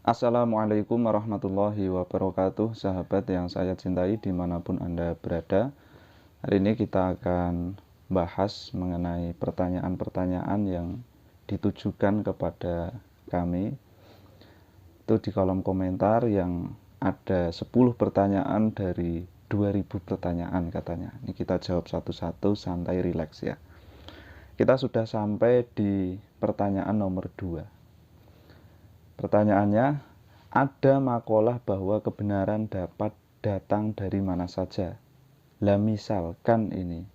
Assalamualaikum warahmatullahi wabarakatuh, sahabat yang saya cintai dimanapun Anda berada. Hari ini kita akan bahas mengenai pertanyaan-pertanyaan yang ditujukan kepada kami. Itu di kolom komentar yang ada 10 pertanyaan dari 2000 pertanyaan katanya. Ini kita jawab satu-satu, santai, rileks ya. Kita sudah sampai di pertanyaan nomor 2. Pertanyaannya, ada makalah bahwa kebenaran dapat datang dari mana saja. Lah misalkan ini,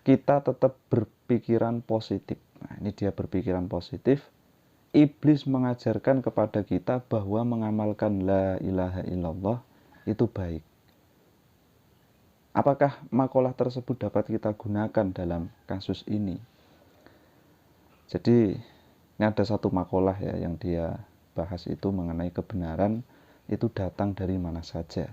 kita tetap berpikiran positif. Nah, ini dia berpikiran positif. Iblis mengajarkan kepada kita bahwa mengamalkan la ilaha illallah itu baik. Apakah makalah tersebut dapat kita gunakan dalam kasus ini? Jadi, ini ada satu makalah ya yang dia bahas itu mengenai kebenaran itu datang dari mana saja.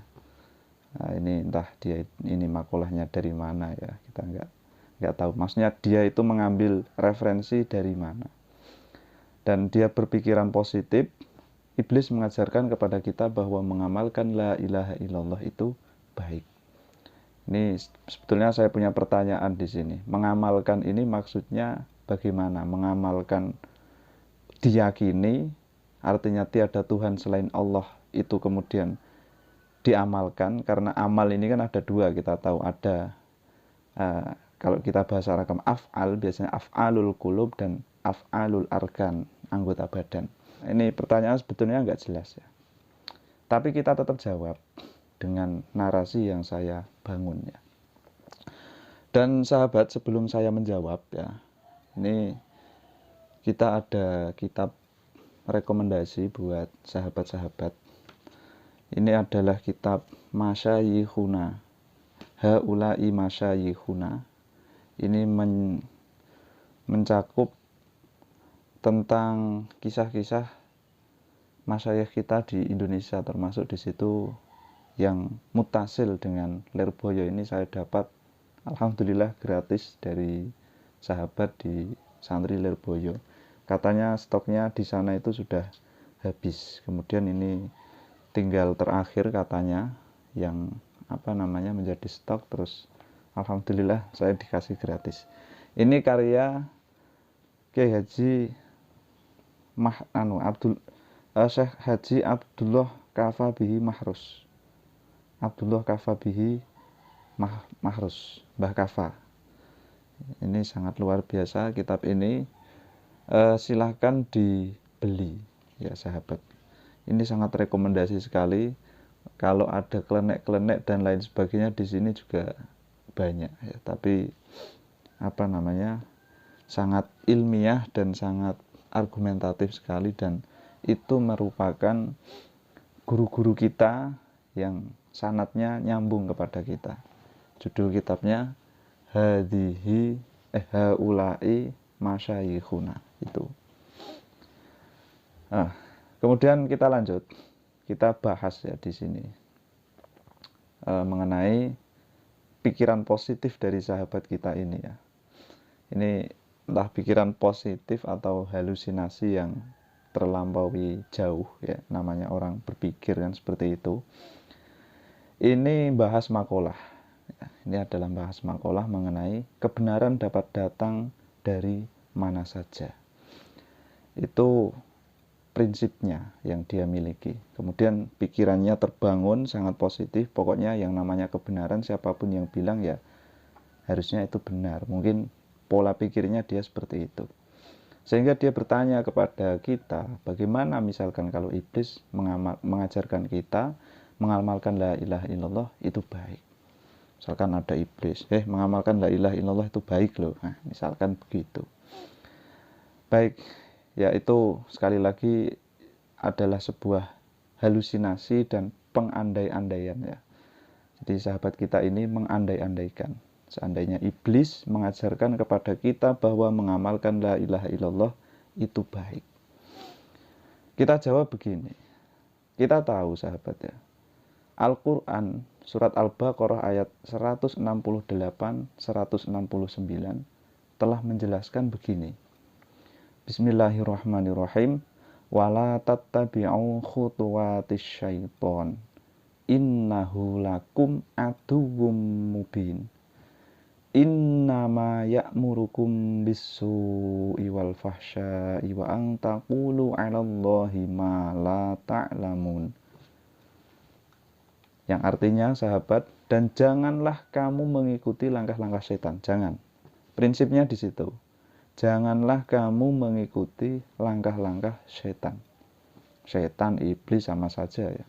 Nah, ini entah dia ini makalahnya dari mana ya, kita nggak tahu. Maksudnya dia itu mengambil referensi dari mana. Dan dia berpikiran positif. Iblis mengajarkan kepada kita bahwa mengamalkan la ilaha illallah itu baik. Ini sebetulnya saya punya pertanyaan di sini. Mengamalkan ini maksudnya bagaimana? Mengamalkan diyakini, artinya tiada Tuhan selain Allah, itu kemudian diamalkan. Karena amal ini kan ada dua, kita tahu ada kalau kita bahasa Arab af'al, biasanya af'alul qulub dan af'alul arkan, anggota badan. Ini pertanyaan sebetulnya nggak jelas ya, tapi kita tetap jawab dengan narasi yang saya bangun ya. Dan sahabat, sebelum saya menjawab ya, ini kita ada kitab rekomendasi buat sahabat-sahabat. Ini adalah kitab Masyayikhuna, Haulai Masyayikhuna. Ini mencakup tentang kisah-kisah masyayikh kita di Indonesia, termasuk di situ yang mutasil dengan Lirboyo ini saya dapat alhamdulillah gratis dari sahabat di santri Lirboyo. Katanya stoknya di sana itu sudah habis. Kemudian ini tinggal terakhir katanya yang menjadi stok, terus alhamdulillah saya dikasih gratis. Ini karya Kiai Haji Syekh Haji Abdullah Kafabihi Mahrus. Abdullah Kafabihi Mahrus, Mbah Kafa. Ini sangat luar biasa kitab ini. Silahkan dibeli ya sahabat. Ini sangat rekomendasi sekali. Kalau ada klenek-klenek dan lain sebagainya di sini juga banyak ya, tapi sangat ilmiah dan sangat argumentatif sekali, dan itu merupakan guru-guru kita yang sanatnya nyambung kepada kita. Judul kitabnya Haulai Masyayikhuna itu. Kemudian kita lanjut, kita bahas ya di sini mengenai pikiran positif dari sahabat kita ini ya. Ini entah pikiran positif atau halusinasi yang terlampaui jauh ya, namanya orang berpikir kan seperti itu. Ini bahas makalah ya, ini adalah bahas makalah mengenai kebenaran dapat datang dari mana saja. Itu prinsipnya yang dia miliki. Kemudian pikirannya terbangun sangat positif. Pokoknya yang namanya kebenaran, siapapun yang bilang ya harusnya itu benar. Mungkin pola pikirnya dia seperti itu. Sehingga dia bertanya kepada kita, bagaimana misalkan kalau iblis mengajarkan kita mengamalkan la ilaha illallah itu baik. Misalkan ada iblis, mengamalkan la ilaha illallah itu baik loh. Nah, misalkan begitu. Baik, ya itu sekali lagi adalah sebuah halusinasi dan pengandai-andaian ya. Jadi sahabat kita ini mengandai-andaikan. Seandainya iblis mengajarkan kepada kita bahwa mengamalkan la ilaha illallah itu baik. Kita jawab begini. Kita tahu sahabat ya, Al-Quran surat Al-Baqarah ayat 168-169 telah menjelaskan begini. Bismillahirrahmanirrahim. Wala tattabi'u khutuwatis syaiton. Innahu lakum aduwwum mubin. Innama ya'murukum bis-su'i wal fahsya'i wa an taqulu 'alallahi ma la ta'lamun. Yang artinya, sahabat, dan janganlah kamu mengikuti langkah-langkah setan. Jangan. Prinsipnya di situ. Janganlah kamu mengikuti langkah-langkah setan. Setan, iblis sama saja ya.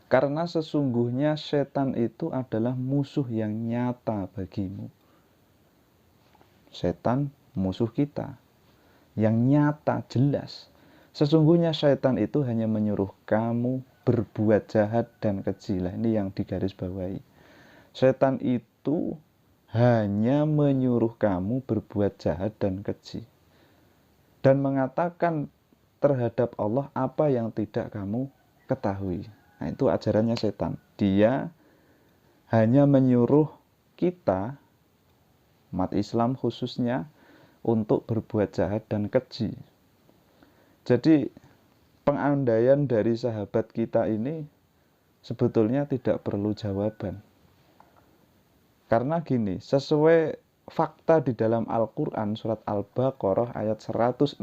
Karena sesungguhnya setan itu adalah musuh yang nyata bagimu. Setan musuh kita. Yang nyata, jelas. Sesungguhnya setan itu hanya menyuruh kamu berbuat jahat dan keji. Ini yang digarisbawahi. Setan itu hanya menyuruh kamu berbuat jahat dan keji. Dan mengatakan terhadap Allah apa yang tidak kamu ketahui. Nah, itu ajarannya setan. Dia hanya menyuruh kita, umat Islam khususnya, untuk berbuat jahat dan keji. Jadi pengandaian dari sahabat kita ini sebetulnya tidak perlu jawaban. Karena gini, sesuai fakta di dalam Al-Quran surat Al-Baqarah ayat 168-169,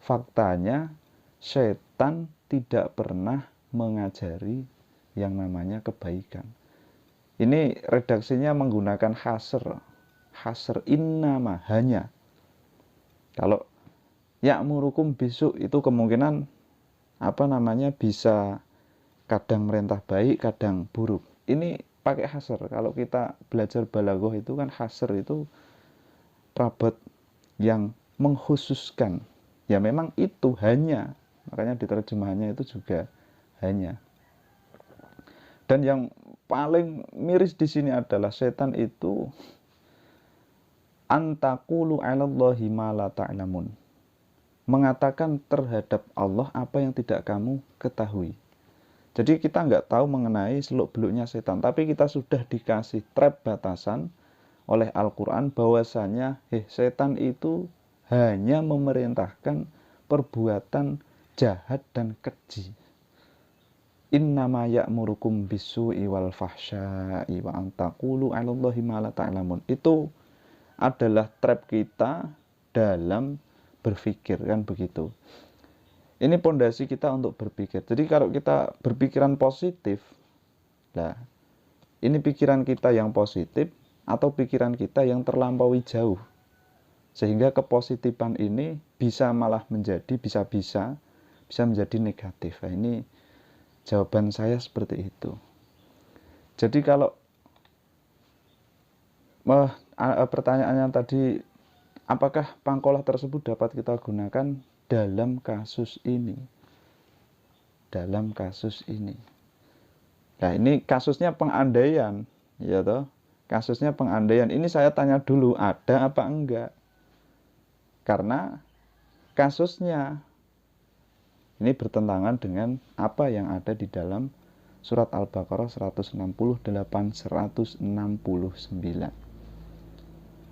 faktanya setan tidak pernah mengajari yang namanya kebaikan. Ini redaksinya menggunakan hasr. Hasr innama, hanya. Kalau ya'murukum bisu itu kemungkinan bisa kadang merintah baik, kadang buruk. Ini pakai hasr. Kalau kita belajar balaghah itu kan hasr itu rabot yang mengkhususkan. Ya memang itu hanya. Makanya di terjemahannya itu juga hanya. Dan yang paling miris di sini adalah setan itu antaqulu 'alallahi ma la ta'lamun. Mengatakan terhadap Allah apa yang tidak kamu ketahui. Jadi kita nggak tahu mengenai seluk-beluknya setan, tapi kita sudah dikasih trap batasan oleh Al-Quran bahwasanya setan itu hanya memerintahkan perbuatan jahat dan keji. Innama ya'murukum bis-su'i wal fahsya'i wa an taqulu 'alallahi ma la ta'lamun. Itu adalah trap kita dalam berpikir, kan begitu. Ini pondasi kita untuk berpikir. Jadi kalau kita berpikiran positif, nah ini pikiran kita yang positif atau pikiran kita yang terlampaui jauh. Sehingga kepositifan ini bisa malah menjadi bisa menjadi negatif. Nah, ini jawaban saya seperti itu. Jadi kalau pertanyaannya tadi, apakah pangkola tersebut dapat kita gunakan dalam kasus ini? Dalam kasus ini. Nah, ini kasusnya pengandaian, ya toh? Kasusnya pengandaian. Ini saya tanya dulu, ada apa enggak? Karena kasusnya ini bertentangan dengan apa yang ada di dalam surat Al-Baqarah 168-169.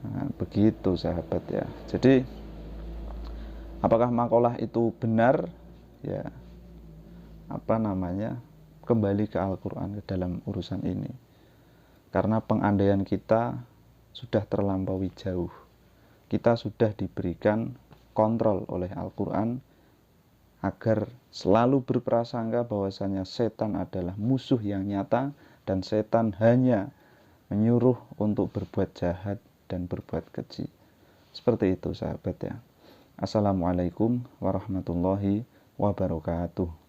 Nah, begitu sahabat ya. Jadi apakah makalah itu benar? Ya, kembali ke Al-Quran ke dalam urusan ini. Karena pengandaian kita sudah terlampaui jauh. Kita sudah diberikan kontrol oleh Al-Quran agar selalu berprasangka bahwasanya setan adalah musuh yang nyata dan setan hanya menyuruh untuk berbuat jahat dan berbuat keji. Seperti itu sahabat ya. Assalamualaikum warahmatullahi wabarakatuh.